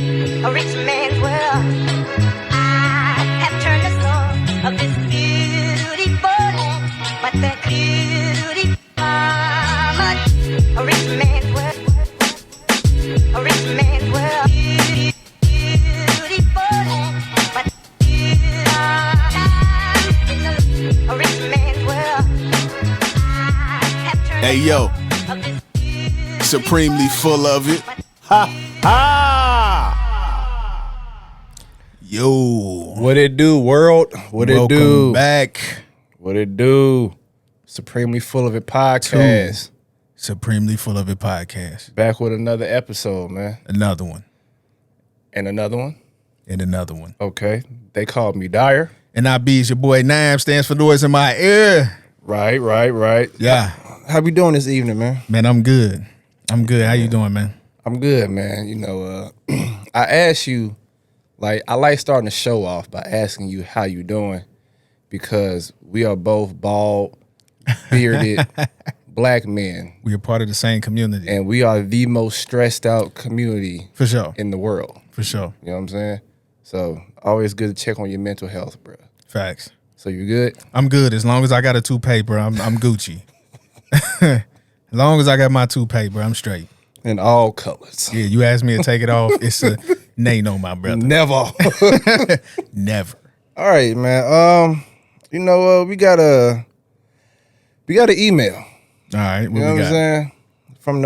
a rich man's world. I have turned the soul of this beautiful land, but the beauty mama, a rich man's world, a rich man's world. Beautiful land, but a rich man's world. Hey yo, supremely full of it. Ha ha! Yo, What it do, world? What it do? welcome back What it do? Supremely Full of It podcast. Supremely Full of It podcast. Back with another episode, man. Another one And another one. and another one. Okay. They called me Dyer. And I be your boy Nam, stands for noise in my ear. Right. Yeah, How we doing this evening, man? man, I'm good. How you doing, man? I'm good, man. You know, I asked you, like, I like starting the show off by asking you how you doing because we are both bald, bearded, black men, We are part of the same community. and we are the most stressed out community For sure. in the world. For sure. You know what I'm saying? So always good to check on your mental health, bro. Facts. So you good? I'm good. As long as I got a toupee, bro, I'm Gucci. As long as I got my toupee, bro, I'm straight. In all colors. Yeah, you asked me to take it off. It's a no, my brother. Never. Never. All right, man. You know, we got an email. All right, what You know we what I'm got? saying? From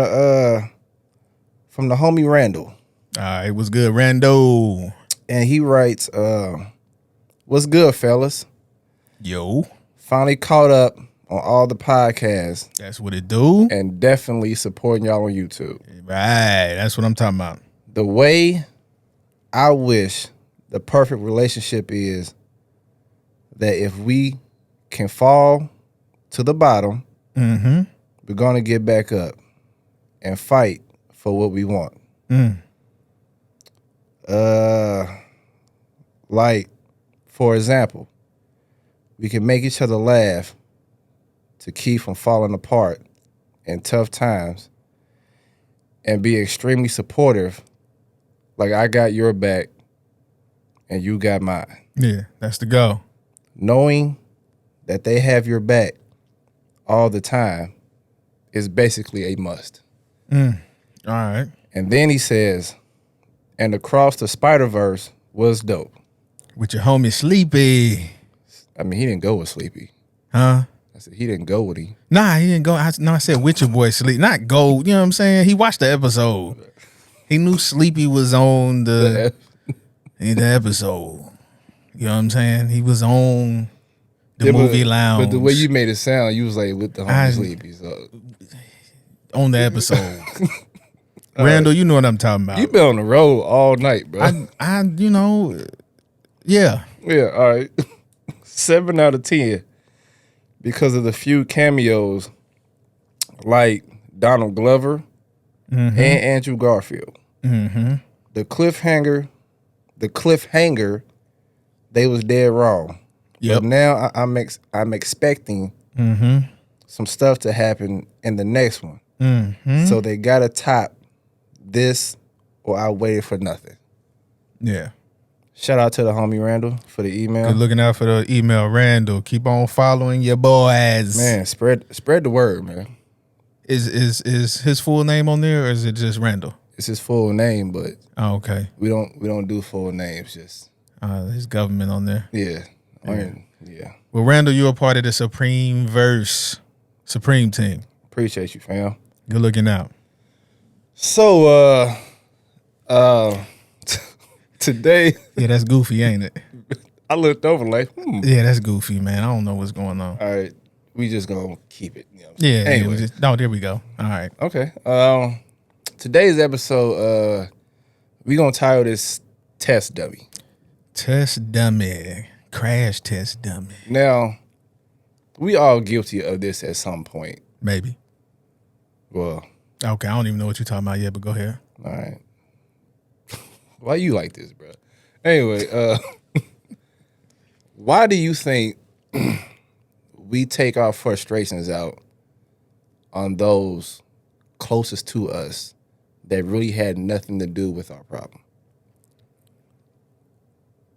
the homie Randall. All right, what's good, Rando? And he writes, what's good, fellas? Yo, Finally caught up on all the podcasts that's what it do. and definitely supporting y'all on YouTube. Right, that's what I'm talking about. The way I wish the perfect relationship is that if we can fall to the bottom, we're going to get back up and fight for what we want. Like, for example, we can make each other laugh to keep from falling apart in tough times and be extremely supportive. Like, I got your back and you got mine. Yeah, that's the go. Knowing that they have your back all the time is basically a must. All right. And then he says, and Across the Spider-Verse was dope. With your homie Sleepy. I mean, he didn't go with Sleepy. Huh? I said, he didn't go with him. Nah, he didn't go. I said with your boy Sleep. Not go. You know what I'm saying? He watched the episode. He knew Sleepy was on the episode. You know what I'm saying? He was on the movie lounge. But the way you made it sound, you was like with the homie Sleepy. So on the episode. Randall, you know what I'm talking about. you been on the road all night, bro. I you know, yeah. Yeah, all right. 7 out of 10 because of the few cameos like Donald Glover and Andrew Garfield. The cliffhanger, they was dead wrong. Yep. But now I'm expecting some stuff to happen in the next one. So they gotta top this, or I waited for nothing. Yeah. Shout out to the homie Randall for the email. Good looking out for the email, Randall. Keep on following your boys. Man, spread the word, man. Is his full name on there, or is it just Randall? It's his full name, but Oh, okay. we don't do full names. Just His government on there. yeah, yeah. Well, Randall, you're a part of the Supreme team. Appreciate you, fam. Good looking out. So, today Yeah, that's goofy, ain't it? I looked over like, Yeah, that's goofy, man. I don't know what's going on. all right, we just gonna keep it. You know what I'm Yeah. saying? Anyway. Anyway, There we go. All right. okay. Today's episode, we gonna title this "Test Dummy." Test dummy. Crash test dummy. Now, we all guilty of this at some point. Maybe. Well, Okay, I don't even know what you're talking about yet, but go ahead. all right. Why you like this, bro? Anyway, why do you think we take our frustrations out on those closest to us that really had nothing to do with our problem?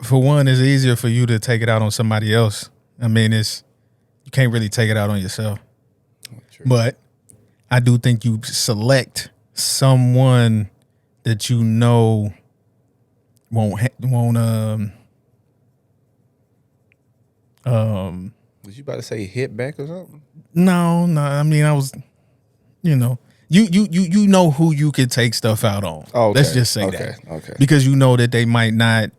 for one, it's easier for you to take it out on somebody else. I mean, you can't really take it out on yourself. True. But I do think you select someone that you know won't Was you about to say hit back or something? no. I mean, I was, you know, you know who you could take stuff out on. Oh, okay. Let's just say that. Okay. Because you know that they might not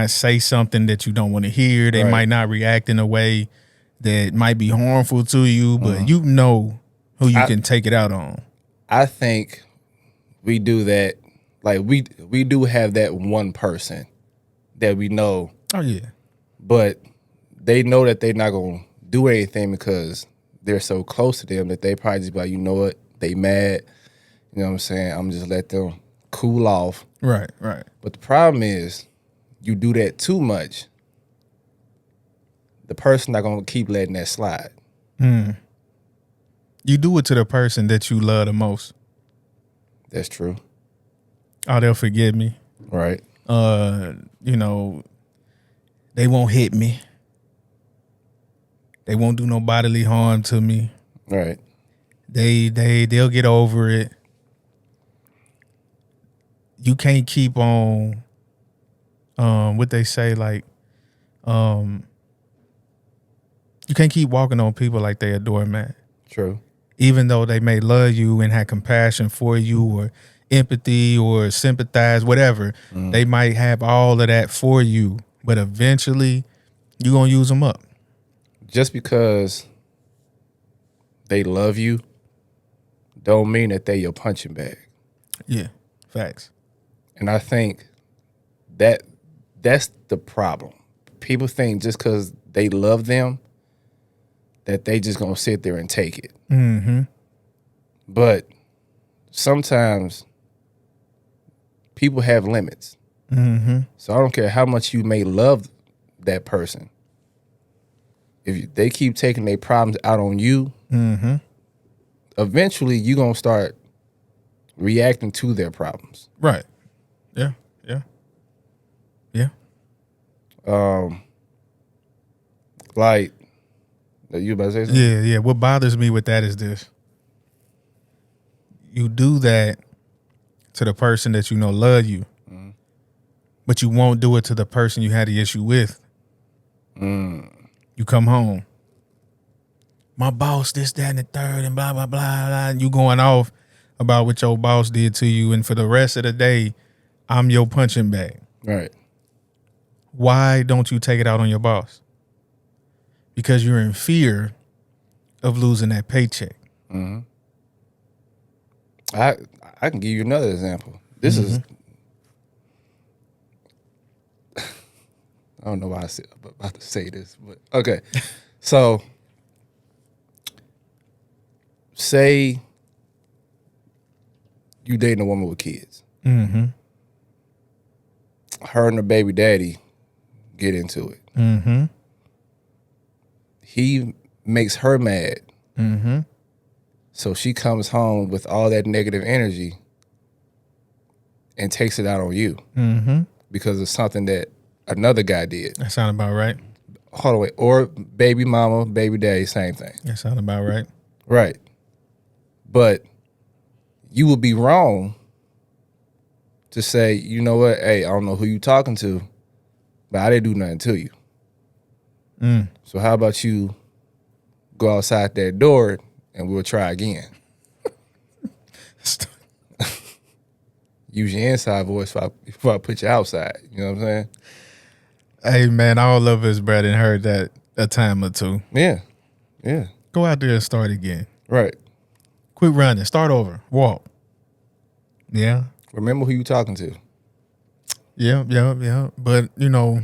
say something that you don't want to hear. They Right. might not react in a way that might be harmful to you, but you know who you can take it out on. I think we do that. Like we do have that one person that we know, Oh yeah. but they know that they're not gonna do anything because they're so close to them that they probably just be like, you know what, they mad. You know what I'm saying? I'm just let them cool off. Right. But the problem is, you do that too much, the person not gonna keep letting that slide. You do it to the person that you love the most. That's true. Oh, they'll forgive me. Right. You know, they won't hit me. They won't do no bodily harm to me. Right. They'll get over it. You can't keep on what they say, like you can't keep walking on people like they a doormat. True. Even though they may love you and have compassion for you or empathy or sympathize, whatever, they might have all of that for you, but eventually you're going to use them up. Just because they love you don't mean that they your punching bag. Yeah, facts. And I think that's the problem. People think just because they love them that they just going to sit there and take it. Mm-hmm. But sometimes people have limits. Mm-hmm. So I don't care how much you may love that person. If they keep taking their problems out on you, eventually you're going to start reacting to their problems. Right. Yeah. Like, you about to say something? Yeah. What bothers me with that is this. You do that to the person that you know love you, but you won't do it to the person you had the issue with. You come home. My boss, this, that, and the third, and blah, blah, blah, blah. And you going off about what your boss did to you. And for the rest of the day, I'm your punching bag. Right. Why don't you take it out on your boss? Because you're in fear of losing that paycheck. I can give you another example. This is, I don't know why I'm about to say this, but okay. So, say you dating a woman with kids. Mm-hmm. Her and her baby daddy get into it. Mm-hmm. He makes her mad. Mm-hmm. So she comes home with all that negative energy and takes it out on you because of something that another guy did. That sound about right. Hold on, wait. Or baby mama, baby daddy, same thing. That sound about right. Right. But you would be wrong to say, you know what, hey, I don't know who you talking to, but I didn't do nothing to you. So how about you go outside that door and we'll try again. Use your inside voice before I put you outside. You know what I'm saying? Hey, man, all of us, bro, done heard that a time or two. Yeah. Go out there and start again. Right. Quit running. Start over. Walk. Yeah. Remember who you talking to. Yeah. But, you know,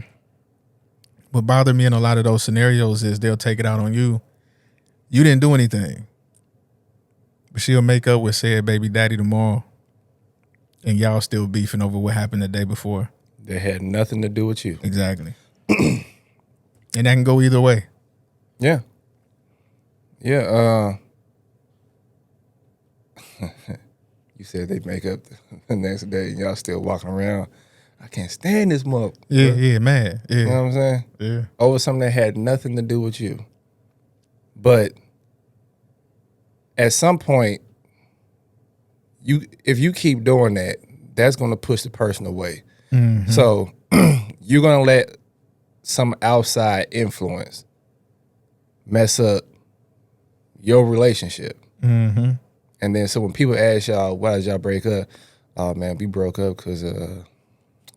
what bothered me in a lot of those scenarios is they'll take it out on you. You didn't do anything. But she'll make up with said baby daddy tomorrow. And y'all still beefing over what happened the day before. That had nothing to do with you. Exactly. And that can go either way. Yeah. You said they make up the next day and y'all still walking around. I can't stand this mother. Yeah, man. Yeah. You know what I'm saying? Yeah. Over something that had nothing to do with you. But at some point, if you keep doing that, that's going to push the person away. Mm-hmm. So you're going to let some outside influence mess up your relationship. Mm-hmm. And then so when people ask y'all, why did y'all break up? Oh, man, we broke up because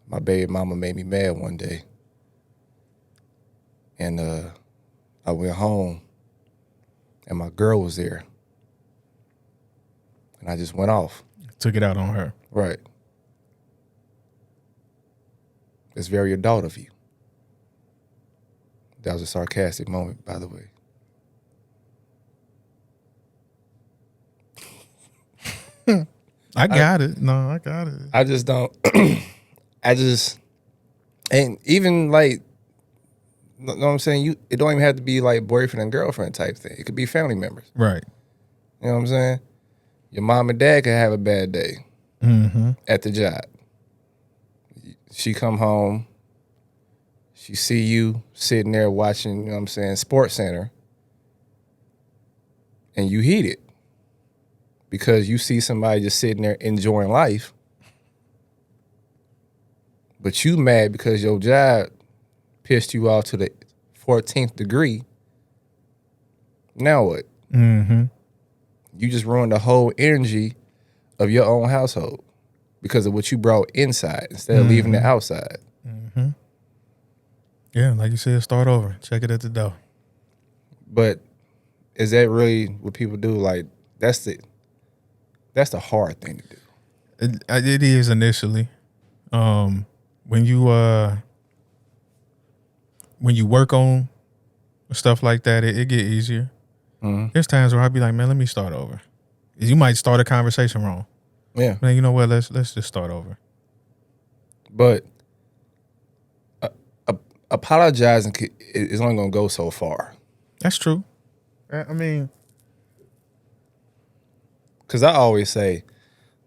my baby mama made me mad one day. And I went home and my girl was there. And I just went off. Took it out on her. Right. It's very adult of you. That was a sarcastic moment, by the way. I got it. No, I got it. I just don't. And even like, you know what I'm saying? It don't even have to be like boyfriend and girlfriend type thing. It could be family members. Right. You know what I'm saying? Your mom and dad could have a bad day at the job. She come home, she see you sitting there watching, you know what I'm saying, Sports Center, and you heat it because you see somebody just sitting there enjoying life, but you mad because your job pissed you off to the 14th degree. Now what? Mm-hmm. You just ruined the whole energy of your own household because of what you brought inside instead of leaving it outside. Mm-hmm. Yeah, like you said, start over. Check it at the door. But is that really what people do? Like that's the hard thing to do. It is initially. When you work on stuff like that, it get easier. Mm-hmm. There's times where I'll be like, man, let me start over. You might start a conversation wrong. Yeah. Man, you know what? Let's just start over. But apologizing is only going to go so far. That's true. I mean, because I always say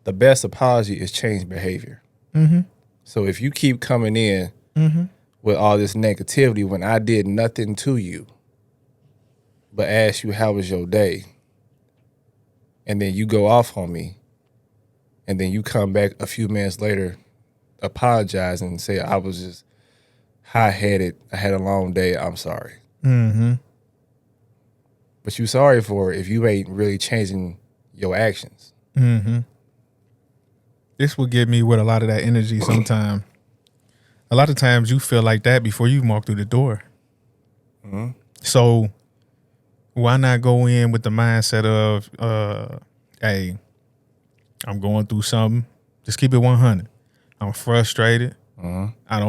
the best apology is change behavior. mm-hmm. So if you keep coming in Mm-hmm. with all this negativity when I did nothing to you, but ask you how was your day, and then you go off on me, and then you come back a few minutes later, apologize and say I was just high-headed, I had a long day, I'm sorry. Mm-hmm. But you sorry for it if you ain't really changing your actions. Mm-hmm. This will give me with a lot of that energy sometimes. A lot of times you feel like that before you walk through the door. Mm-hmm. So why not go in with the mindset of, hey, I'm going through something. Just keep it 100. I'm frustrated. Mm-hmm. I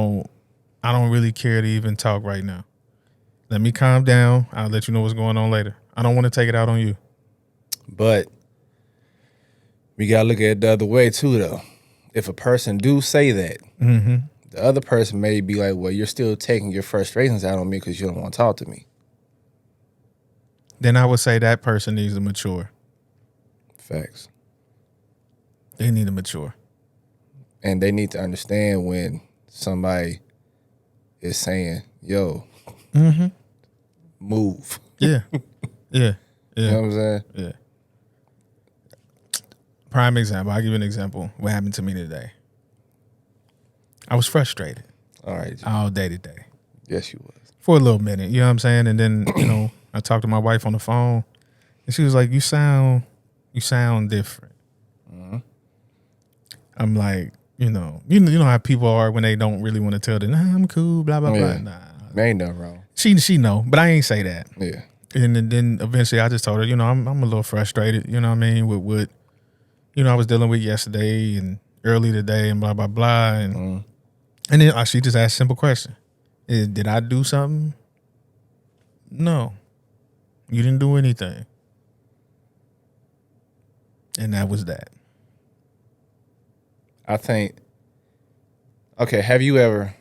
don't really care to even talk right now. Let me calm down. I'll let you know what's going on later. I don't want to take it out on you. But we got to look at it the other way too, though. If a person do say that, Mm-hmm. the other person may be like, well, you're still taking your frustrations out on me because you don't want to talk to me. Then I would say that person needs to mature. Facts. They need to mature. And they need to understand when somebody is saying, yo, Mm-hmm. move. Yeah. Yeah. You Yeah. know what I'm saying? Yeah. Prime example. I'll give you an example. What happened to me today? I was frustrated All right. all day today Yes, you was. for a little minute. You know what I'm saying? And then, I talked to my wife on the phone and she was like, you sound different. Mm-hmm. I'm like, you know how people are when they don't really want to tell them, nah, I'm cool, blah, blah, Yeah. blah. Nah. There ain't nothing wrong. She know, but I ain't say that. Yeah. And then eventually I just told her, I'm a little frustrated, you know what I mean, with what, I was dealing with yesterday and early today and blah, blah, blah. And then she just asked a simple question. Did I do something? No. You didn't do anything. And that was that. I think, okay, have you ever,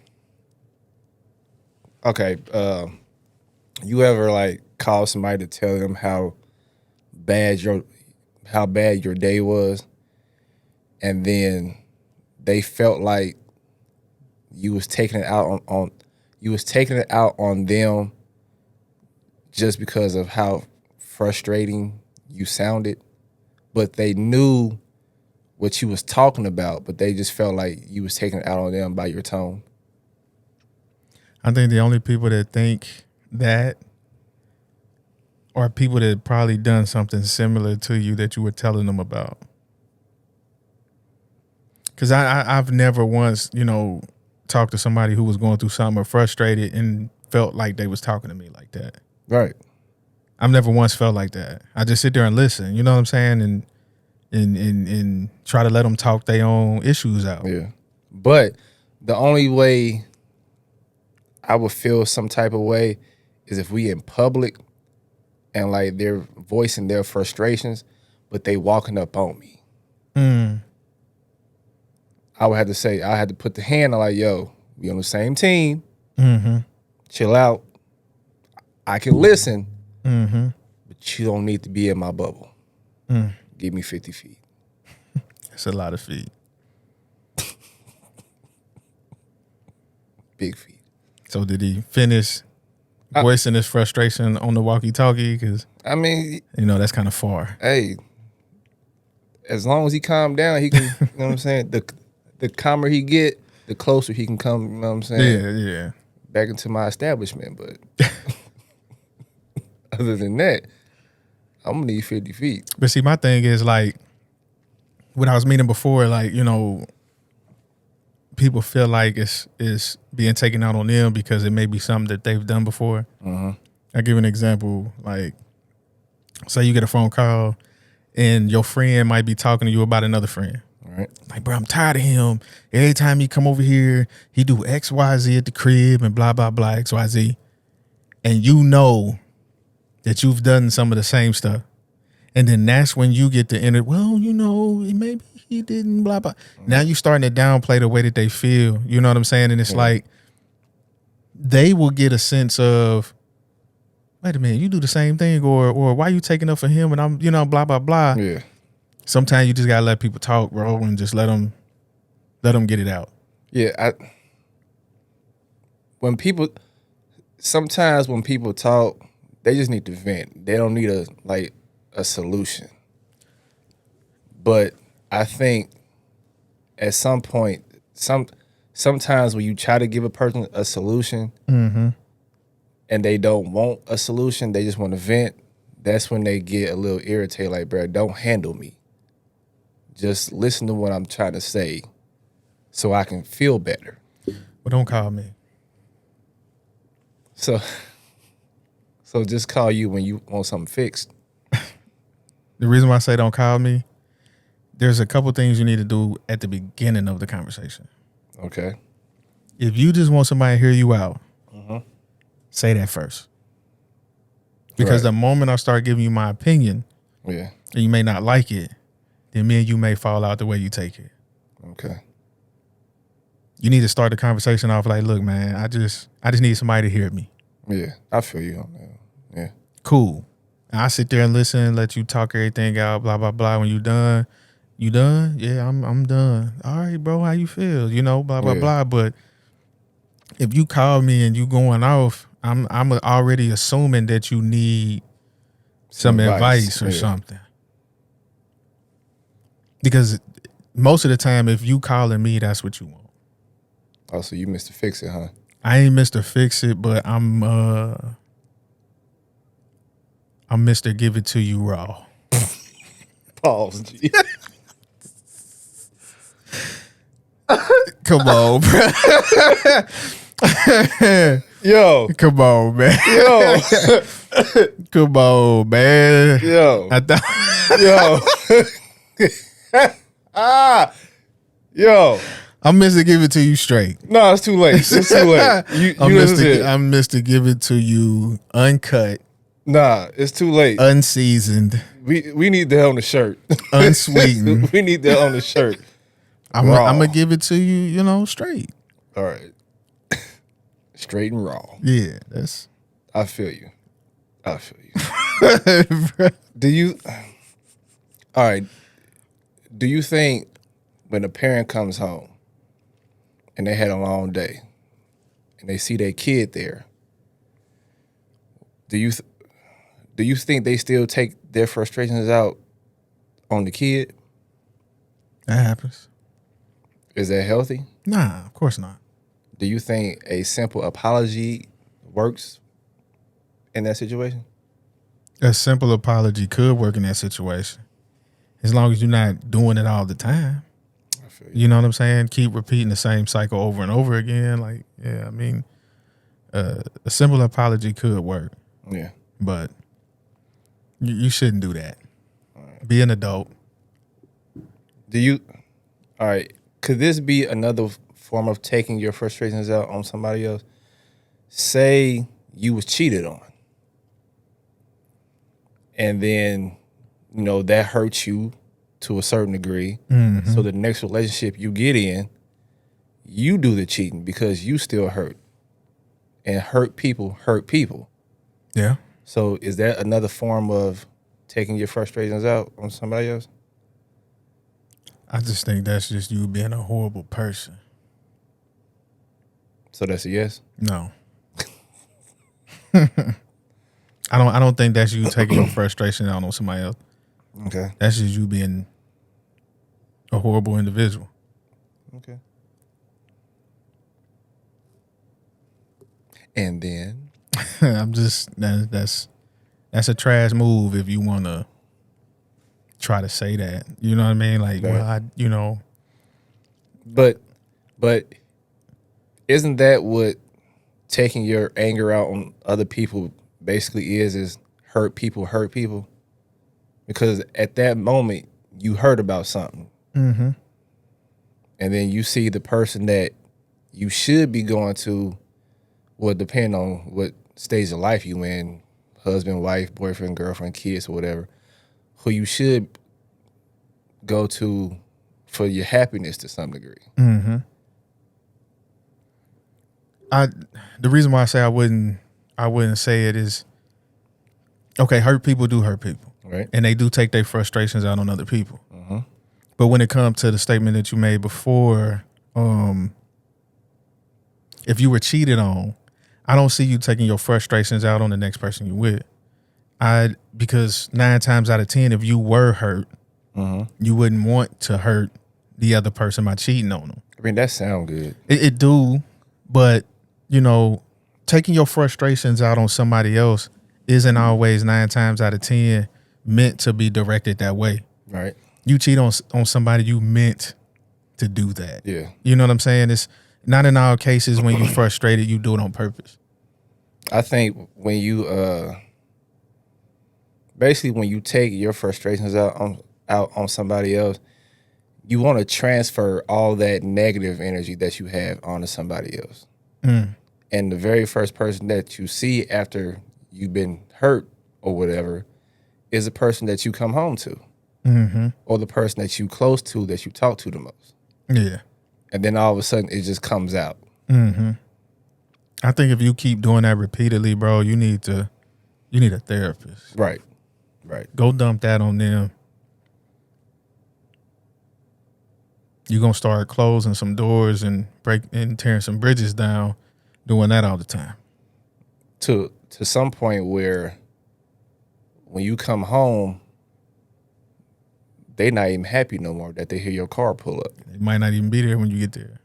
you ever like call somebody to tell them how bad your day was, and then they felt like you was taking it out on you was taking it out on them just because of how frustrating you sounded, but they knew what you was talking about, but they just felt like you was taking it out on them by your tone. I think the only people that think that are people that probably done something similar to you that you were telling them about. Because I've never once, talked to somebody who was going through something or frustrated and felt like they was talking to me like that. Right. I've never once felt like that. I just sit there and listen, you know what I'm saying? And try to let them talk their own issues out. Yeah. But the only way I would feel some type of way is if we in public and like they're voicing their frustrations, but they walking up on me. I would have to say, I had to put the hand on like, yo, we on the same team. Mm-hmm. Chill out. I can listen, Mm-hmm. but you don't need to be in my bubble. Give me 50 feet. It's a lot of feet. Big feet. So did he finish voicing his frustration on the walkie-talkie? Because, I mean, that's kind of far. hey, as long as he calm down, he can, you know what I'm saying? The calmer he get, the closer he can come, you know what I'm saying? Yeah. Back into my establishment. But other than that, I'm going to need 50 feet. But see, my thing is like, what I was meaning before, like, people feel like it's being taken out on them because it may be something that they've done before. I give an example, like, say you get a phone call and your friend might be talking to you about another friend. Right. Like, bro, I'm tired of him. Every time he come over here, he do X, Y, Z at the crib and blah, blah, blah, X, Y, Z. And you know that you've done some of the same stuff. And then that's when you get to enter, well, maybe he didn't, blah, blah. Now you starting to downplay the way that they feel. You know what I'm saying? And it's like, they will get a sense of, wait a minute, you do the same thing, or why you taking up for him and I'm, blah, blah, blah. Yeah. Sometimes you just gotta let people talk, bro, and just let them get it out. Yeah. Sometimes when people talk, they just need to vent. They don't need a solution. But I think at some point, sometimes when you try to give a person a solution and they don't want a solution, they just want to vent, that's when they get a little irritated, like, bro, don't handle me. Just listen to what I'm trying to say so I can feel better. Well, don't call me. So just call you when you want something fixed. The reason why I say don't call me, there's a couple things you need to do at the beginning of the conversation. Okay. If you just want somebody to hear you out, say that first. Because Right. the moment I start giving you my opinion, Yeah. and you may not like it, then me and you may fall out the way you take it. Okay. You need to start the conversation off like, look, man, I just need somebody to hear me. Yeah. I feel you on that. Yeah. Cool. And I sit there and listen, let you talk everything out, blah, blah, blah. When you done? Yeah, I'm done. All right, bro, how you feel? Blah, blah, Yeah. blah. But if you call me and you going off, I'm already assuming that you need some advice or Yeah. something. Because most of the time, if you calling me, that's what you want. Oh, so you Mr. Fix It, huh? I ain't Mr. Fix It, but I'm Mr. Give It To You Raw. Pause. Come on, bro. Yo. Come on, man. Yo. Come on, man. Yo. I thought Yo. Yo. I'm Mr. Give It To You straight. No, it's too late. It's too late. I'm Mr. Give It To You uncut, Nah, it's too late. unseasoned, We need that on the shirt. unsweetened. We need that on the shirt. I'm Raw. gonna give it to you, straight. All right. Straight and raw. Yeah, that's. I feel you. Bruh. All right. Do you think when a parent comes home and they had a long day, and they see their kid there. Do you think they still take their frustrations out on the kid? That happens. Is that healthy? Nah, of course not. Do you think a simple apology works in that situation? A simple apology could work in that situation, as long as you're not doing it all the time. I feel You know what I'm saying? Keep repeating the same cycle over and over again. Like, yeah, I mean, a simple apology could work, Yeah. but you shouldn't do that. Be an adult. All right, could this be another form of taking your frustrations out on somebody else? Say you was cheated on, and then, that hurts you to a certain degree. So the next relationship you get in, you do the cheating because you still hurt. And hurt people hurt people. Yeah. So is that another form of taking your frustrations out on somebody else? I just think that's just you being a horrible person. So that's a yes? No. I don't think that's you taking your frustration out on somebody else. Okay. That's just you being a horrible individual. Okay. And then I'm just that's a trash move if you want to try to say that. You know what I mean? Like, Right. well, but isn't that what taking your anger out on other people basically is hurt people hurt people? Because at that moment you heard about something. Mm-hmm. And then you see the person that you should be going to, well, depending on what stage of life you in, husband, wife, boyfriend, girlfriend, kids, or whatever, who you should go to for your happiness to some degree. Mm-hmm. The reason why I say I wouldn't say it is, okay, hurt people do hurt people. Right. And they do take their frustrations out on other people. Mm-hmm. But when it comes to the statement that you made before, if you were cheated on, I don't see you taking your frustrations out on the next person you with. Because 9 times out of 10, if you were hurt, you wouldn't want to hurt the other person by cheating on them. I mean, that sounds good. It do, but taking your frustrations out on somebody else isn't always 9 times out of 10 meant to be directed that way. Right. You cheat on somebody, you meant to do that. Yeah. You know what I'm saying? It's not in all cases when you're frustrated, you do it on purpose. I think when you basically when you take your frustrations out on somebody else, you want to transfer all that negative energy that you have onto somebody else. And the very first person that you see after you've been hurt or whatever is the person that you come home to. Or the person that you close to, that you talk to the most. Yeah. And then all of a sudden it just comes out. I think if you keep doing that repeatedly, bro, you need a therapist. Right. Right. Go dump that on them. You're gonna start closing some doors and tearing some bridges down, doing that all the time. To some point where when you come home, they not even happy no more that they hear your car pull up. It might not even be there when you get there.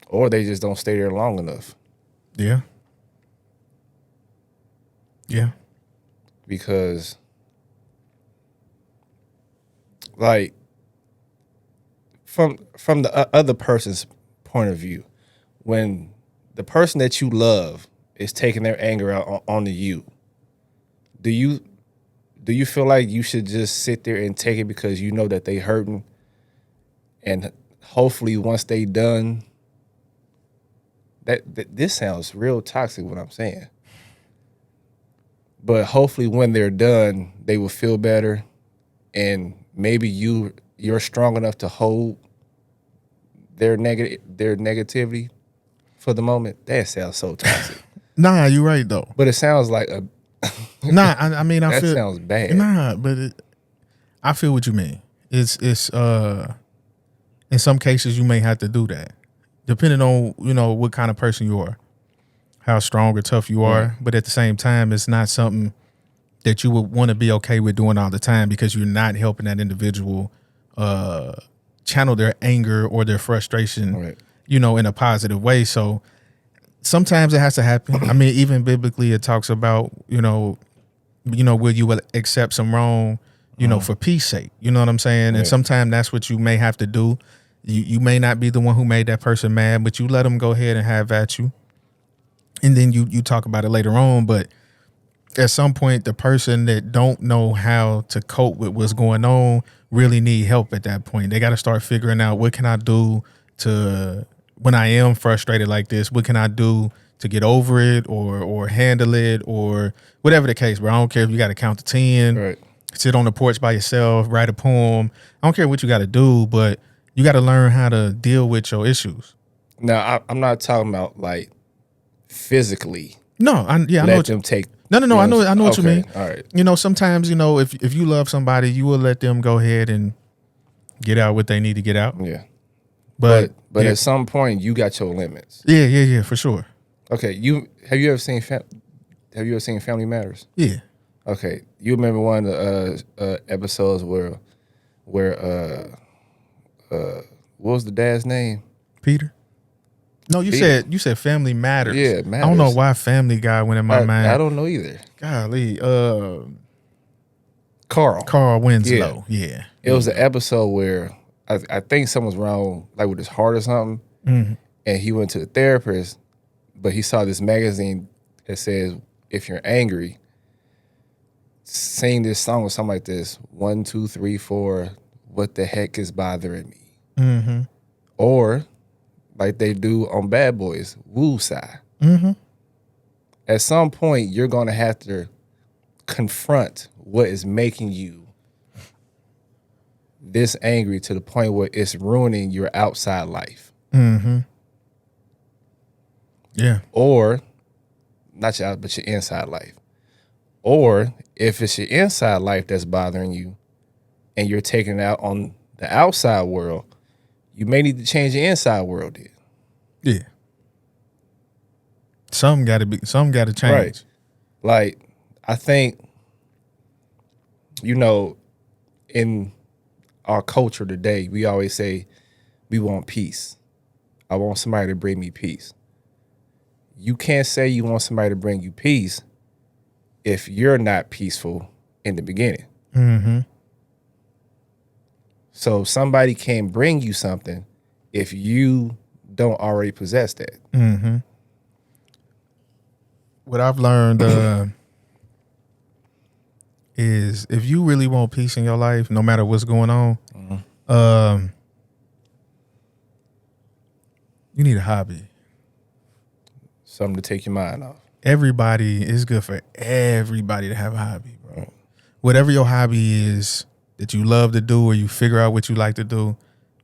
Or they just don't stay there long enough. Yeah. Yeah. Because, like, from the other person's point of view, when the person that you love is taking their anger out onto you, do you feel like you should just sit there and take it because you know that they hurting, and hopefully once they done, that this sounds real toxic what I'm saying, but hopefully when they're done, they will feel better, and maybe you're strong enough to hold their negativity for the moment. That sounds so toxic. Nah, you're right though. But it sounds like a Nah, I mean, I that feel sounds bad. Nah, but I feel what you mean. It's in some cases you may have to do that, depending on, you know, what kind of person you are, how strong or tough you are. But at the same time, it's not something that you would want to be okay with doing all the time, because you're not helping that individual channel their anger or their frustration, you know, in a positive way. So sometimes it has to happen. I mean, even biblically, it talks about, you know, will you accept some wrong, you know, for peace sake? You know what I'm saying? And sometimes that's what you may have to do. You may not be the one who made that person mad, but you let them go ahead and have at you. And then you talk about it later on. But at some point, the person that don't know how to cope with what's going on really need help at that point. They got to start figuring out, what can I do to, when I am frustrated like this, what can I do to get over it or handle it, or whatever the case, bro. I don't care if you got to count to 10, sit on the porch by yourself, write a poem. I don't care what you got to do, but you got to learn how to deal with your issues. Now, I'm not talking about like physically. No, I know let them take. No. I know what you mean. All right. You know, sometimes, you know, if you love somebody, you will let them go ahead and get out what they need to get out. Yeah. But at some point, you got your limits. Yeah, for sure. Okay. Have you ever seen Family Matters? Yeah. Okay. You remember one of the episodes where what was the dad's name? Peter? No, you said Family Matters. Yeah, Matters. I don't know why Family Guy went in my mind. I don't know either. Golly, Carl Winslow. Yeah. It was an episode where I think something was wrong, like with his heart or something, and he went to the therapist, but he saw this magazine that says, if you're angry, sing this song or something like this: 1, 2, 3, 4. What the heck is bothering me? Mm-hmm. Or like they do on Bad Boys, woosah. Mm-hmm. At some point, you're going to have to confront what is making you this angry to the point where it's ruining your outside life. Mm-hmm. Yeah. Or, not your out, but your inside life. Or if it's your inside life that's bothering you and you're taking it out on the outside world, you may need to change your inside world then. Yeah. Some got to change. Right. Like, I think, you know, in our culture today, we always say we want peace. I want somebody to bring me peace. You can't say you want somebody to bring you peace if you're not peaceful in the beginning. Mm-hmm. So somebody can't bring you something if you don't already possess that. Mm-hmm. What I've learned is, if you really want peace in your life, no matter what's going on, you need a hobby. Something to take your mind off. Everybody, it's good for everybody to have a hobby, bro. Whatever your hobby is that you love to do, or you figure out what you like to do,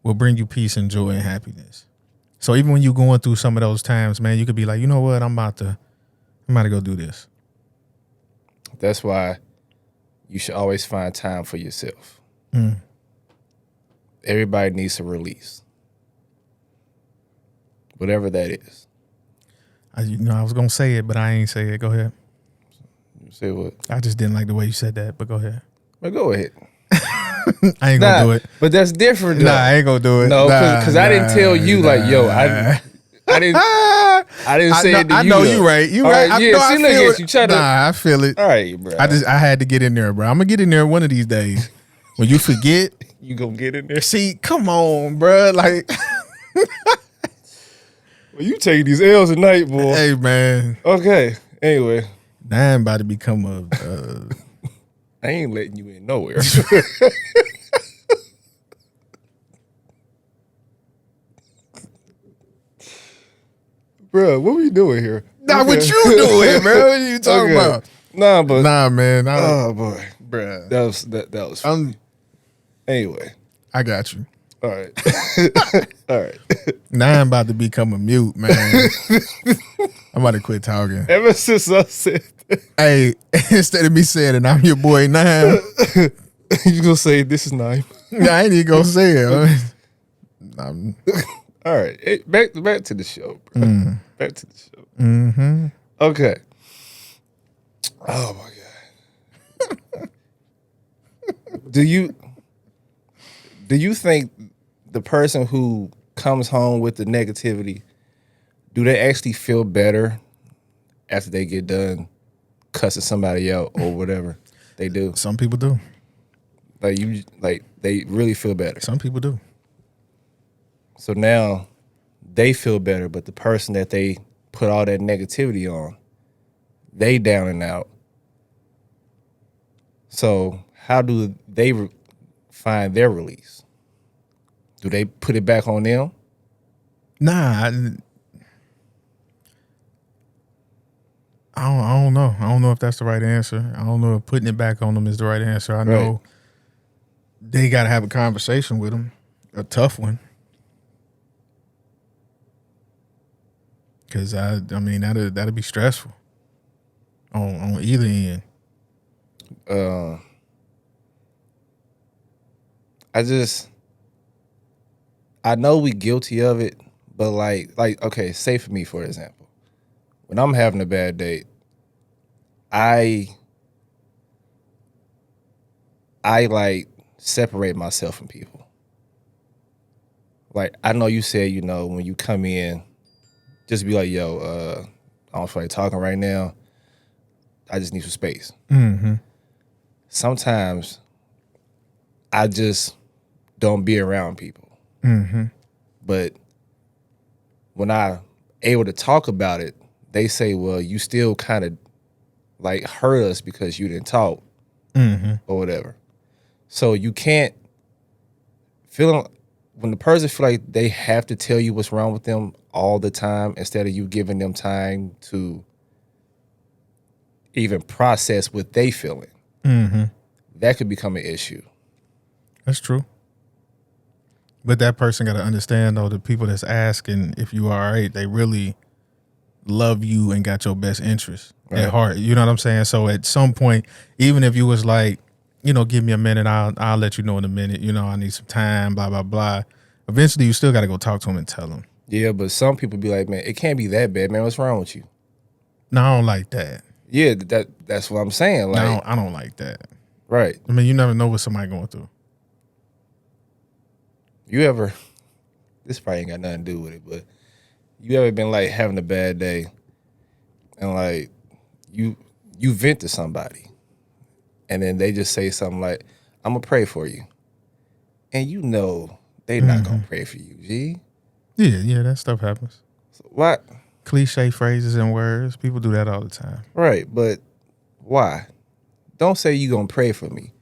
will bring you peace and joy and happiness. So even when you're going through some of those times, man, you could be like, you know what, I'm about to go do this. That's why you should always find time for yourself. Everybody needs a release. Whatever that is. I was going to say it, but I ain't say it. Go ahead. Say what? I just didn't like the way you said that, but go ahead. Well, go ahead. I ain't going to do it. But that's different, though. Nah, I ain't going to do it. No, because I didn't tell you, like, yo, I didn't say it to you. I know you right. You all right. Yeah, I look at you. Try to. Nah, I feel it. All right, bro. I had to get in there, bro. I'm going to get in there one of these days. When you forget. You gonna get in there? See, come on, bro. Like. Well, you take these L's at night, boy. Hey, man. Okay. Anyway. Now I'm about to become a... I ain't letting you in nowhere. Bro, what we doing here? Nah, what you doing, bro? What are you talking about? Nah, man. Oh, boy. Bruh. That was fun. Anyway. I got you. All right. All right. Now I'm about to become a mute, man. I'm about to quit talking. Ever since I said that. Hey, instead of me saying it, I'm your boy Nine. You gonna say this is Nine? I ain't even gonna say it. All right, back to the show, bro. Back to the show. Mm-hmm. Okay. Oh my god. Do you think the person who comes home with the negativity, do they actually feel better after they get done cussing somebody out or whatever they do? Some people do. Like they really feel better. Some people do. So now they feel better, but the person that they put all that negativity on, they down and out. So how do they find their release? Do they put it back on them? Nah, I don't know. I don't know if that's the right answer. I don't know if putting it back on them is the right answer. I know they got to have a conversation with them, a tough one. Because I mean that'd be stressful on either end. I know we guilty of it, but like okay, say for me, for example, when I'm having a bad day, I like separate myself from people. Like I know you said, when you come in, just be like, yo, I don't feel like talking right now. I just need some space. Mm-hmm. Sometimes I just don't be around people. Mm-hmm. But when I able to talk about it, they say, well, you still kind of like hurt us because you didn't talk or whatever. So you can't feel when the person feel like they have to tell you what's wrong with them all the time instead of you giving them time to even process what they feeling. Mm-hmm. That could become an issue. That's true. But that person got to understand, though, the people that's asking if you are all right, they really love you and got your best interest at heart. You know what I'm saying? So at some point, even if you was like, give me a minute, I'll let you know in a minute. I need some time, blah, blah, blah. Eventually, you still got to go talk to them and tell them. Yeah, but some people be like, man, it can't be that bad, man. What's wrong with you? No, I don't like that. Yeah, that's what I'm saying. Like, no, I don't like that. Right. I mean, you never know what somebody going through. This probably ain't got nothing to do with it, but you ever been like having a bad day and like you vent to somebody and then they just say something like, I'm gonna pray for you. And they not gonna pray for you, G. Yeah, that stuff happens. So what? Cliche phrases and words. People do that all the time. Right, but why? Don't say you gonna pray for me.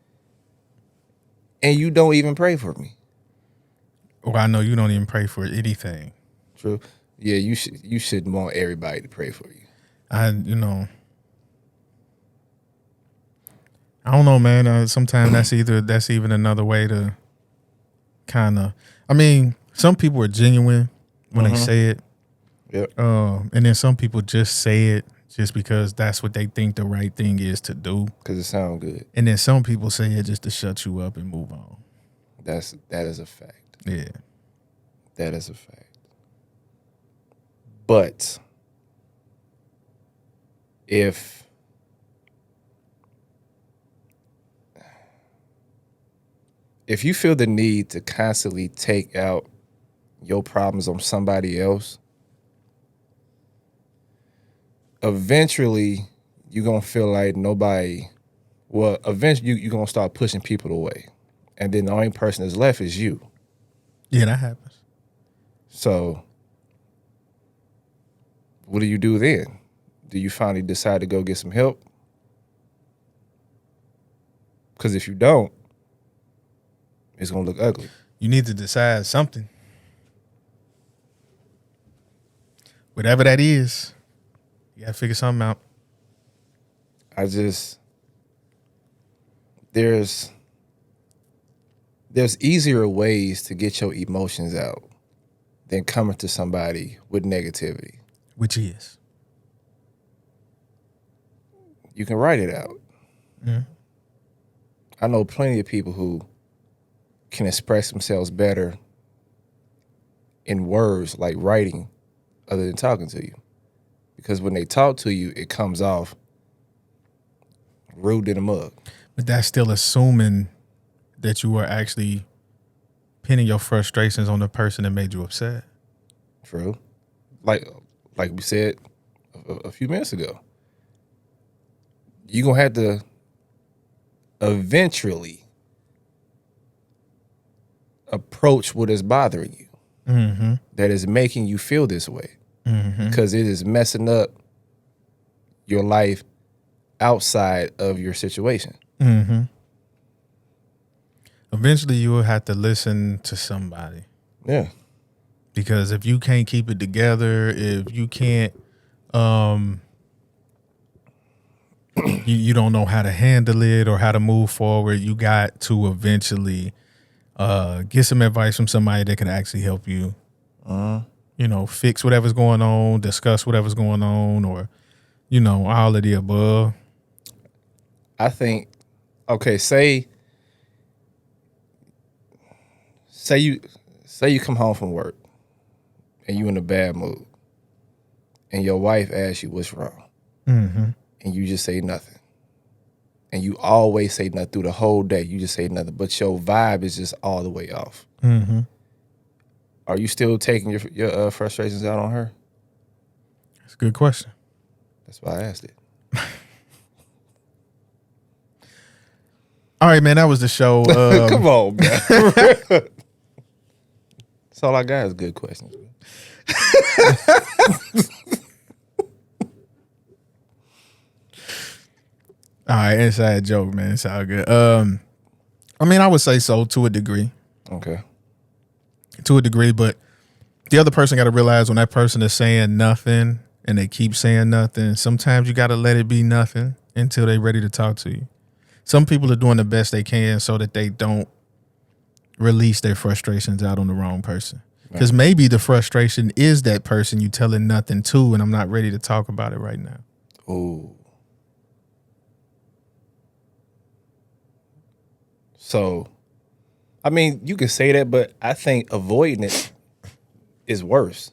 And you don't even pray for me. Well, I know you don't even pray for anything. True. Yeah, you shouldn't want everybody to pray for you. I don't know, man. Sometimes that's even another way to kind of. I mean, some people are genuine when they say it. Yep. And then some people just say it just because that's what they think the right thing is to do. Because it sounds good. And then some people say it just to shut you up and move on. That is a fact. Yeah. That is a fact. But if you feel the need to constantly take out your problems on somebody else, eventually you're going to feel like eventually you're going to start pushing people away. And then the only person that's left is you. Yeah, that happens. So what do you do then? Do you finally decide to go get some help? Because if you don't, it's going to look ugly. You need to decide something. Whatever that is, you got to figure something out. There's easier ways to get your emotions out than coming to somebody with negativity. Which is? You can write it out. Mm-hmm. I know plenty of people who can express themselves better in words, like writing, other than talking to you. Because when they talk to you, it comes off rude in a mug. But that's still assuming that you were actually pinning your frustrations on the person that made you upset. True. Like we said a few minutes ago. You're going to have to eventually approach what is bothering you. Mm-hmm. That is making you feel this way. Mm-hmm. Because it is messing up your life outside of your situation. Mm-hmm. Eventually, you will have to listen to somebody. Yeah. Because if you can't keep it together, if you can't, you don't know how to handle it or how to move forward, you got to eventually get some advice from somebody that can actually help you. You know, fix whatever's going on, discuss whatever's going on, or, you know, all of the above. I think, okay, say you come home from work and you in a bad mood and your wife asks you what's wrong. Mm-hmm. And you just say nothing. And you always say nothing through the whole day. You just say nothing, but your vibe is just all the way off. Mm-hmm. Are you still taking your frustrations out on her? That's a good question. That's why I asked it. All right, man, that was the show. Come on, man. That's all I got is good questions. Man. All right, inside joke, man. It's all good. I mean, I would say so to a degree. Okay. To a degree, but the other person got to realize when that person is saying nothing and they keep saying nothing, sometimes you got to let it be nothing until they're ready to talk to you. Some people are doing the best they can so that they don't release their frustrations out on the wrong person. Because maybe the frustration is that person you telling nothing to, and I'm not ready to talk about it right now. Ooh. So, I mean, you can say that, but I think avoiding it is worse.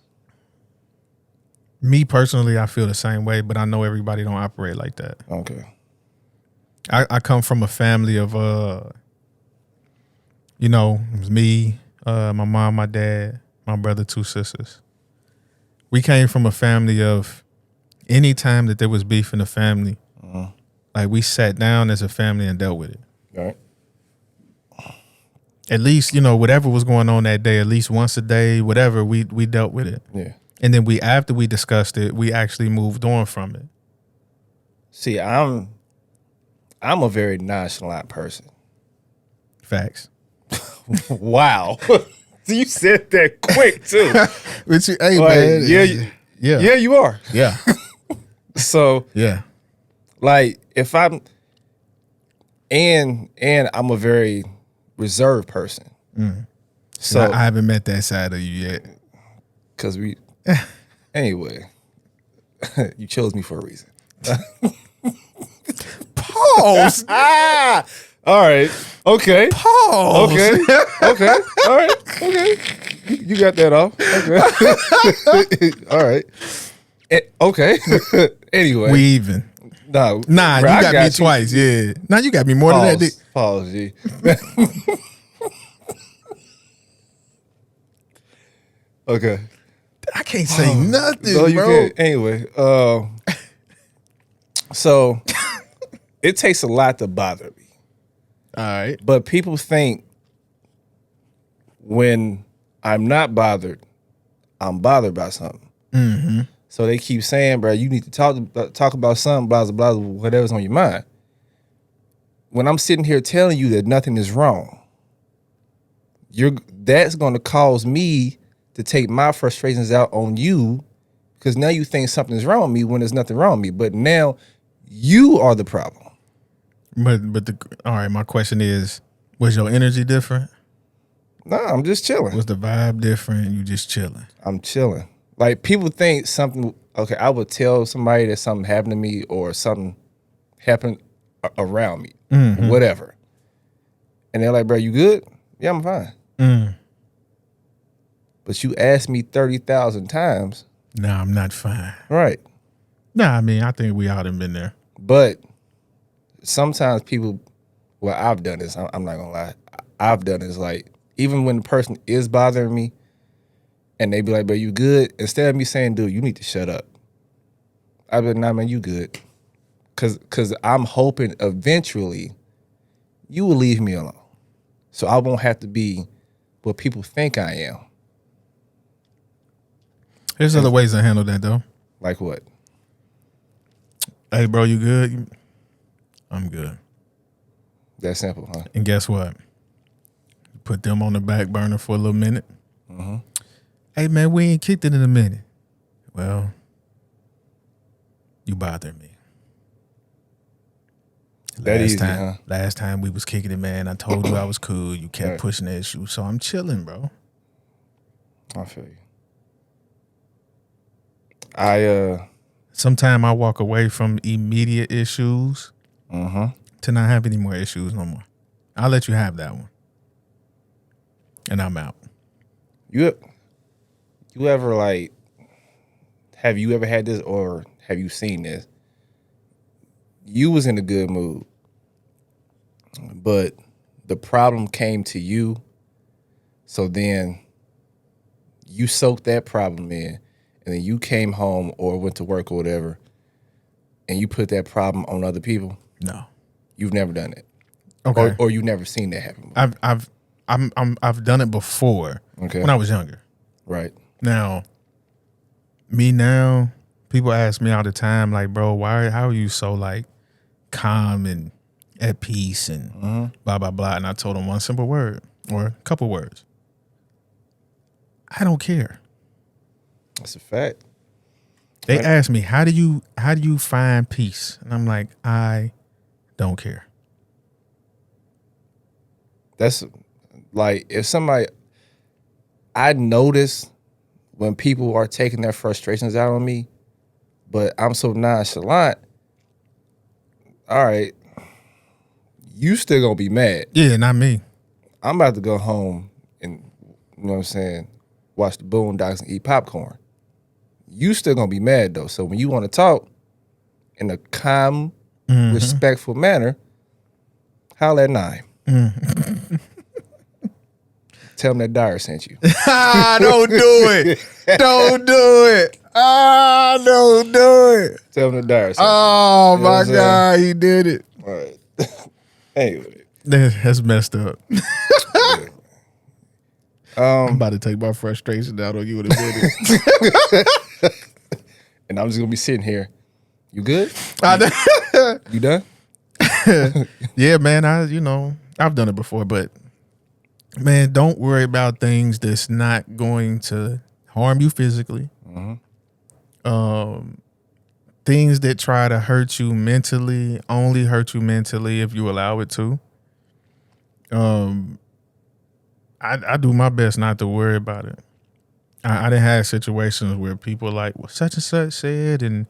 Me personally, I feel the same way, but I know everybody don't operate like that. Okay. I come from a family of, you know, it was me, my mom, my dad, my brother, 2 sisters. We came from a family of any time that there was beef in the family, like we sat down as a family and dealt with it. All right. At least, you know, whatever was going on that day, at least once a day, whatever, we dealt with it. Yeah. And then after we discussed it, we actually moved on from it. See, I'm a very nonchalant person. Facts. Wow. You said that quick too. But you, hey, Like, man. yeah, you are. Yeah. So, Yeah. like, if I'm and I'm a very reserved person. So I haven't met that side of you yet. Because anyway, you chose me for a reason. Pause. All right. Okay. Pause. Okay. Okay. All right. Okay. You got that off. Okay. All right. Okay. Anyway. We even. Nah, Nah, bro, you I got me twice. Yeah. Nah, you got me more than that. Pause, G. Okay. I can't say nothing, No, you bro. can't. Anyway, so it takes a lot to bother me. All right. But people think when I'm not bothered, I'm bothered by something. Mm-hmm. So they keep saying, bro, you need to talk about something, blah, blah, blah, whatever's on your mind. When I'm sitting here telling you that nothing is wrong, that's going to cause me to take my frustrations out on you because now you think something's wrong with me when there's nothing wrong with me. But now you are the problem. But all right, my question is, was your energy different? Nah, I'm just chilling. Was the vibe different? You just chilling? I'm chilling. Like, people think something, okay, I would tell somebody that something happened to me or something happened around me, whatever. And they're like, bro, you good? Yeah, I'm fine. But you asked me 30,000 times. Nah, I'm not fine. Right. Nah, I mean, I think we all done been there. But sometimes people, well, I've done this. I'm not gonna lie. I've done this. Like, even when the person is bothering me and they be like, bro, you good? Instead of me saying, dude, you need to shut up. I've been, nah, man, you good. Cause I'm hoping eventually you will leave me alone. So I won't have to be what people think I am. There's other ways to handle that, though. Like what? Hey, bro, you good? I'm good. That simple, huh? And guess what? Put them on the back burner for a little minute. Mm-hmm. Hey, man, we ain't kicked it in a minute. Well, you bother me. That easy, huh? Last time we was kicking it, man, I told you I was cool. You kept Right. pushing the issue, so I'm chilling, bro. I feel you. Sometime I walk away from immediate issues to not have any more issues no more. I'll let you have that one. And I'm out. You ever like, have you ever had this or have you seen this? You was in a good mood, but the problem came to you. So then you soaked that problem in, and then you came home or went to work or whatever, and you put that problem on other people. No. You've never done it. Okay. Or you've never seen that happen before. I've done it before. Okay. When I was younger. Right. Now, people ask me all the time, like, bro, how are you so like calm and at peace and blah, blah, blah. And I told them one simple word or a couple words. I don't care. That's a fact. They Right. ask me, how do you find peace? And I'm like, I don't care. That's like, if somebody, I notice when people are taking their frustrations out on me, but I'm so nonchalant. All right, you still gonna be mad. Yeah, not me. I'm about to go home and, you know what I'm saying, watch the Boondocks and eat popcorn. You still gonna be mad though. So when you want to talk in a calm, respectful manner, holla at 9. Tell them that Dyer sent you. Don't do it. Don't do it. Don't do it. Tell them that Dyer sent Oh You know what my I'm saying? God, he did it. you. All right. Anyway. That's messed up. I'm Um, about to take my frustration out on you in a minute. and I'm just gonna be sitting here. You good? You done? Yeah, man. I've done it before, but man, don't worry about things that's not going to harm you physically. Things that try to hurt you mentally only hurt you mentally if you allow it to. I do my best not to worry about it. I done had situations where people like, well, such and such said, and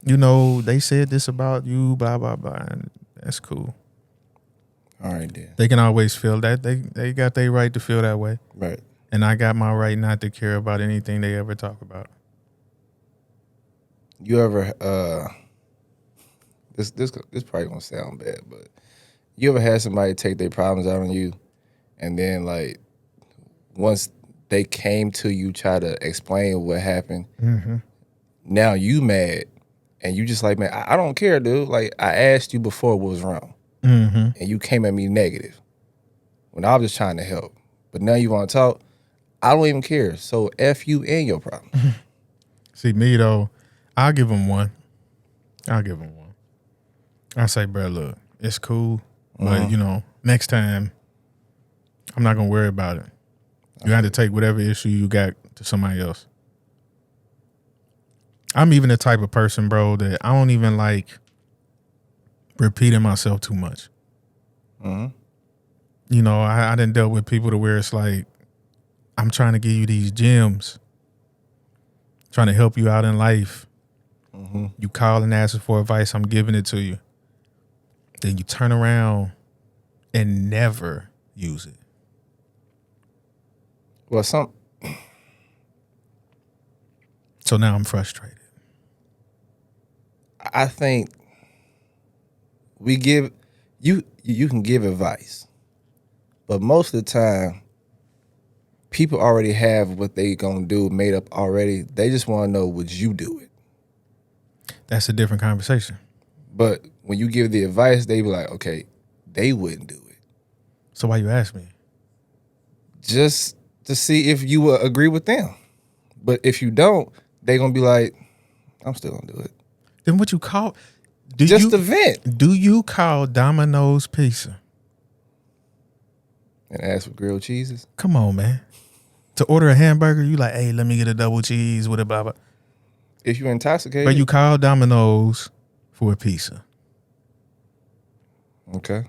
they said this about you, blah blah blah, and that's cool. All right, then. They can always feel that. They got their right to feel that way. Right. And I got my right not to care about anything they ever talk about. You ever this probably gonna sound bad, but you ever had somebody take their problems out on you, and then like once they came to you, try to explain what happened, now you mad, and you just like, man, I don't care, dude. Like, I asked you before what was wrong, and you came at me negative when I was just trying to help. But now you want to talk. I don't even care. So F you and your problem. See, me though, I'll give them one. I say, bro, look, it's cool, but next time, I'm not gonna worry about it. You have to take whatever issue you got to somebody else. I'm even the type of person, bro, that I don't even like repeating myself too much. I done dealt with people to where it's like, I'm trying to give you these gems, trying to help you out in life. You call and ask for advice, I'm giving it to you. Then you turn around and never use it. Well, So now I'm frustrated. I think we give you can give advice, but most of the time, people already have what they gonna do made up already. They just want to know, would you do it? That's a different conversation. But when you give the advice, they be like, okay, they wouldn't do it. So why you ask me? Just to see if you will agree with them. But if you don't, they gonna be like, I'm still gonna do it. Then what you call? Just the vent. Do you call Domino's Pizza? And ask for grilled cheeses. Come on, man. To order a hamburger, you like, hey, let me get a double cheese with a blah blah. If you're intoxicated. But you call Domino's for a pizza. Okay.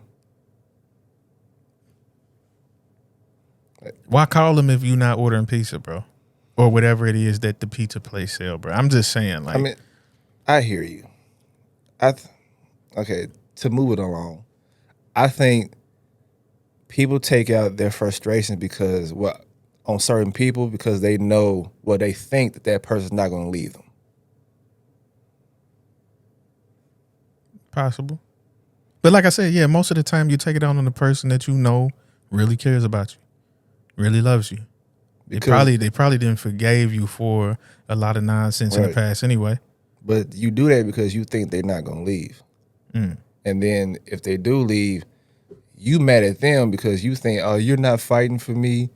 Why call them if you're not ordering pizza, bro? Or whatever it is that the pizza place sell, bro. I'm just saying, like. I mean, I hear you. Okay, to move it along, I think people take out their frustrations because on certain people because they know they think that person's not going to leave them. Possible. But like I said, yeah, most of the time you take it out on the person that you know really cares about you, really loves you. They probably didn't forgave you for a lot of nonsense in the past anyway. But you do that because you think they're not going to leave. And then if they do leave, you mad at them because you think, oh, you're not fighting for me.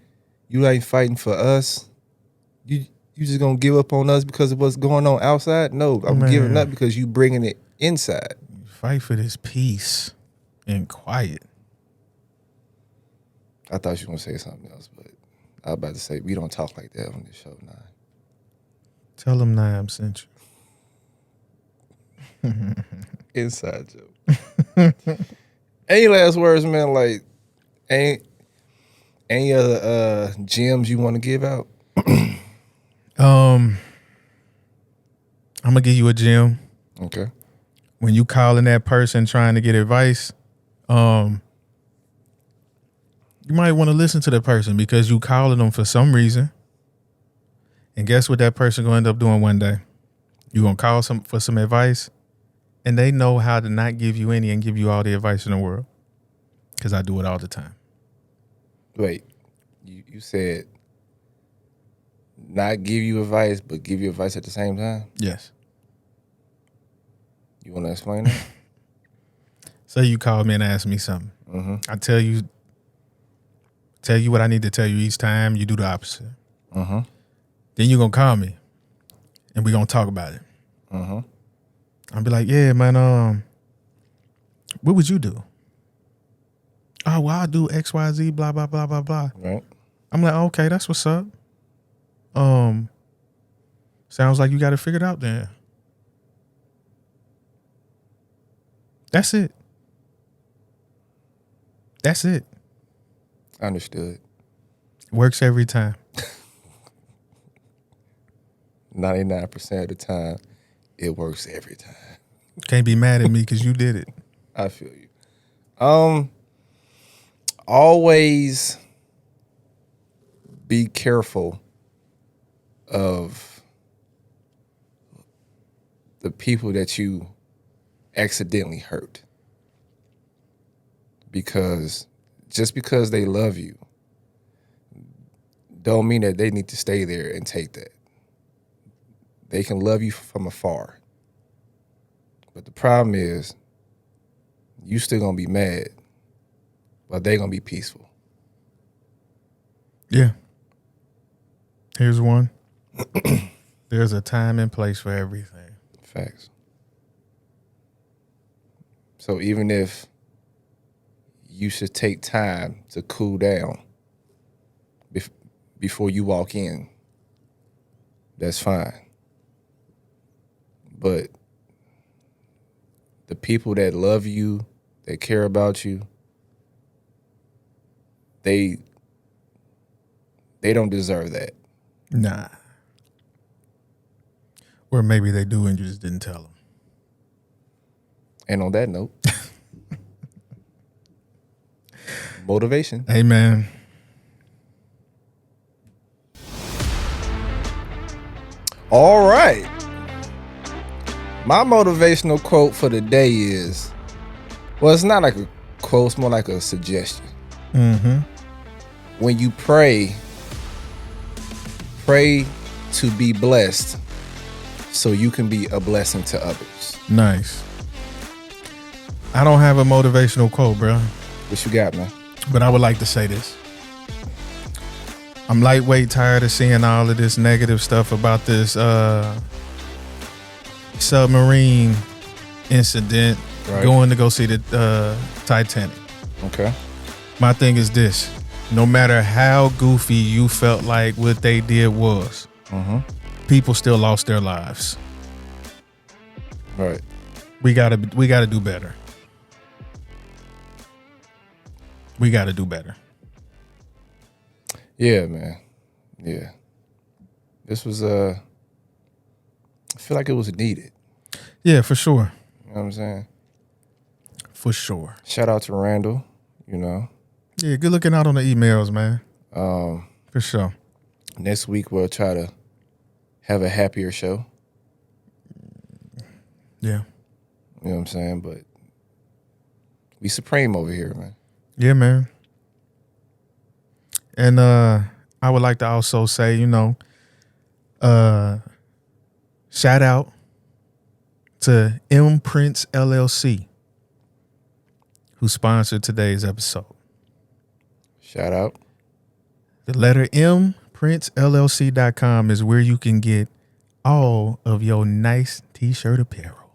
You ain't fighting for us. You just going to give up on us because of what's going on outside? No, I'm giving up because you bringing it inside. Fight for this peace and quiet. I thought you were going to say something else, but I was about to say, we don't talk like that on this show, nah. Tell them Niam sent you. Inside joke. Any last words, man? Like, any other gems you want to give out? I'm gonna give you a gem. Okay. When you calling that person trying to get advice, you might want to listen to the person because you calling them for some reason. And guess what that person gonna end up doing one day? You gonna call for some advice, and they know how to not give you any and give you all the advice in the world. Because I do it all the time. Wait, you said not give you advice, but give you advice at the same time? Yes. You want to explain that? So you call me and ask me something. Mm-hmm. I tell you what I need to tell you each time. You do the opposite. Mm-hmm. Then you're going to call me, and we're going to talk about it. Mm-hmm. I'll be like, yeah, man, what would you do? Oh, well, I'll do X, Y, Z, blah, blah, blah, blah, blah. Right. I'm like, okay, that's what's up. Sounds like you got it figured out then. That's it. That's it. Understood. Works every time. 99% of the time, it works every time. Can't be mad at me because you did it. I feel you. Always be careful of the people that you accidentally hurt. Because just because they love you don't mean that they need to stay there and take that. They can love you from afar. But the problem is you still gonna be mad, but they gonna be peaceful. Yeah. Here's one. There's a time and place for everything. Facts. So even if you should take time to cool down before you walk in, that's fine. But the people that love you, that care about you, they don't deserve that. Nah. Or maybe they do and you just didn't tell them. And on that note, motivation. Hey, man. All right. My motivational quote for the day is, well, it's not like a quote, it's more like a suggestion. Mm-hmm. When you pray to be blessed so you can be a blessing to others. Nice. I don't have a motivational quote, bro, What you got, man? but I would like to say this. I'm lightweight tired of seeing all of this negative stuff about this submarine incident, Right. going to go see the Titanic. Okay. My thing is this: no matter how goofy you felt like what they did was, people still lost their lives. Right. We gotta do better. We gotta do better. Yeah, man. Yeah. This was I feel like it was needed. Yeah, for sure. You know what I'm saying? For sure. Shout out to Randall, you know. Yeah, good looking out on the emails, man. For sure. Next week we'll try to have a happier show. Yeah. You know what I'm saying? But we supreme over here, man. Yeah, man. And I would like to also say, shout out to M Prince LLC, who sponsored today's episode. Shout out. The letter M, PrinceLLC.com is where you can get all of your nice t-shirt apparel.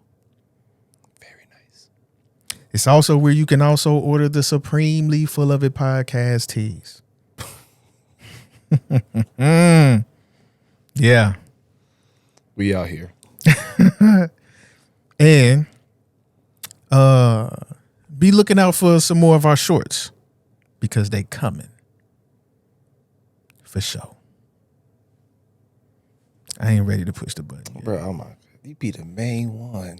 Very nice. It's also where you can also order the Supremely Full of It podcast tees. Yeah. We out here. And be looking out for some more of our shorts because they coming. For sure. I ain't ready to push the button yet. Bro, oh my God. You be the main one.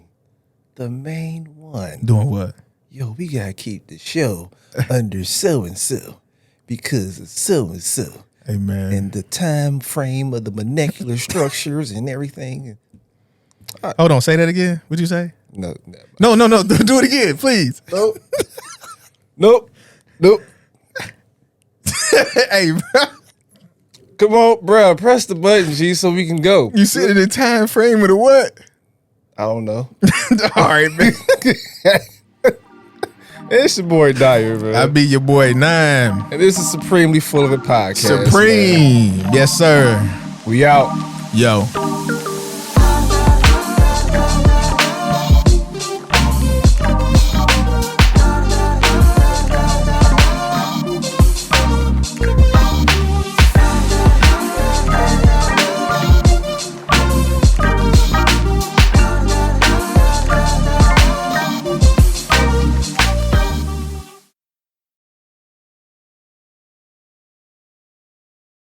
The main one. Doing what? Yo, we gotta keep the show under so-and-so because of so-and-so. Hey, man. And the time frame of the molecular structures and everything. Hold on. Say that again. What'd you say? No. No. Do it again, please. Nope. Nope. Hey, bro. Come on, bro. Press the button, G, so we can go. You said in the time frame of the what? I don't know. All right, man. It's your boy Dyer, man. I be your boy Nime. And this is Supremely Full of It podcast. Supreme. man. Yes, sir. We out. Yo.